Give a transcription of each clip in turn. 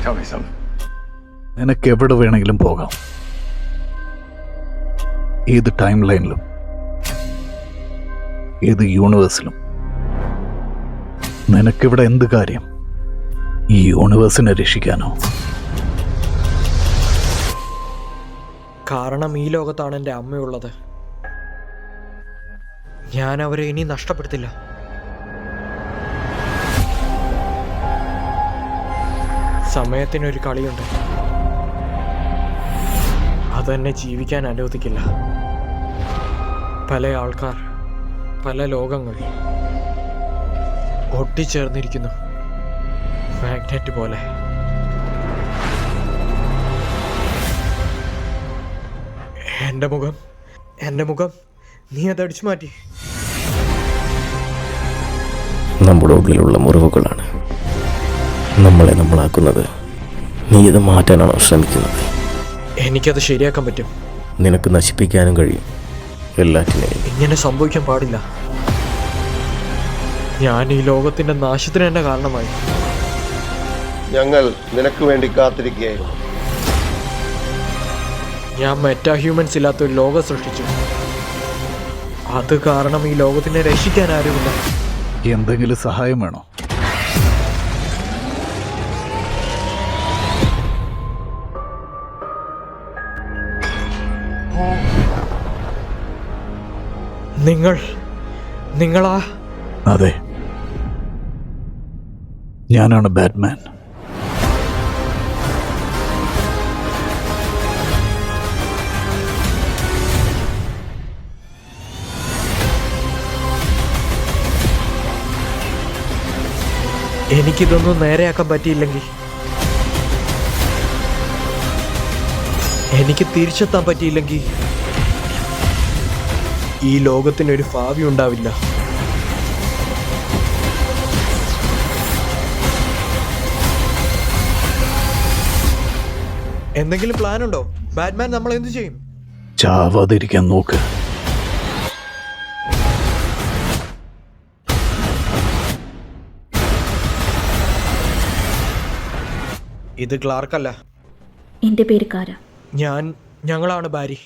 Tell me something. നിനക്ക് എവിടെ വേണമെങ്കിലും പോകാം, ഏത് ടൈം ലൈനിലും, ഏത് യൂണിവേഴ്സിലും. നിനക്കിവിടെ എന്ത് കാര്യം? ഈ യൂണിവേഴ്സിനെ രക്ഷിക്കാനോ? കാരണം ഈ ലോകത്താണ് എൻ്റെ അമ്മയുള്ളത്. ഞാൻ അവരെ ഇനി നഷ്ടപ്പെടുത്തില്ല. സമയത്തിനൊരു കളിയുണ്ട്, അതെന്നെ ജീവിക്കാൻ അനുവദിക്കില്ല. പല ആൾക്കാർ, പല ലോകങ്ങൾ ഒട്ടിച്ചേർന്നിരിക്കുന്നു, മാഗ്നറ്റ് പോലെ. എൻ്റെ മുഖം നീ അതടിച്ചു മാറ്റി. നമ്മുടെ ഉള്ളിലുള്ള മുറിവുകളാണ് നമ്മളെ നമ്മളാക്കുന്നത്. നീ ഇത് മാറ്റാനാണോ ശ്രമിക്കുന്നത്? എനിക്കത് ശരിയാക്കാൻ പറ്റും. നിനക്ക് നശിപ്പിക്കാനും കഴിയും എല്ലാറ്റിനെയും. ഇങ്ങനെ സംഭവിക്കാൻ പാടില്ല. ഞാൻ ഈ ലോകത്തിന്റെ നാശത്തിന് തന്നെ കാരണമായി. ഞങ്ങൾ നിനക്ക് വേണ്ടി കാത്തിരിക്കുകയായിരുന്നു. ഞാൻ മെറ്റാ ഹ്യൂമൻസ് ഇല്ലാത്ത ഒരു ലോകം സൃഷ്ടിച്ചു. അത് കാരണം ഈ ലോകത്തിനെ രക്ഷിക്കാൻ ആരുമില്ല. എന്തെങ്കിലും സഹായം വേണോ? നിങ്ങളാ? അതെ, ഞാനാണ് ബാറ്റ്മാൻ. എനിക്കിതൊന്നും നേരെയാക്കാൻ പറ്റിയില്ലെങ്കിൽ, എനിക്ക് തിരിച്ചെത്താൻ പറ്റിയില്ലെങ്കിൽ ഈ ലോകത്തിനൊരു ഭാവി ഉണ്ടാവില്ല. എന്തെങ്കിലും പ്ലാൻ ഉണ്ടോ? ബാറ്റ്മാൻ നമ്മൾ എന്ത് ചെയ്യും? ചാവാതിരിക്കാൻ നോക്ക്. ഇത് ക്ലാർക്കല്ല, എൻ്റെ പേര് കാര. ഞങ്ങളാണ് ബാരി.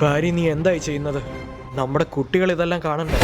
ബാരി, നീ എന്തായി ചെയ്യുന്നത്? നമ്മുടെ കുട്ടികൾ ഇതെല്ലാം കാണണ്ടേ?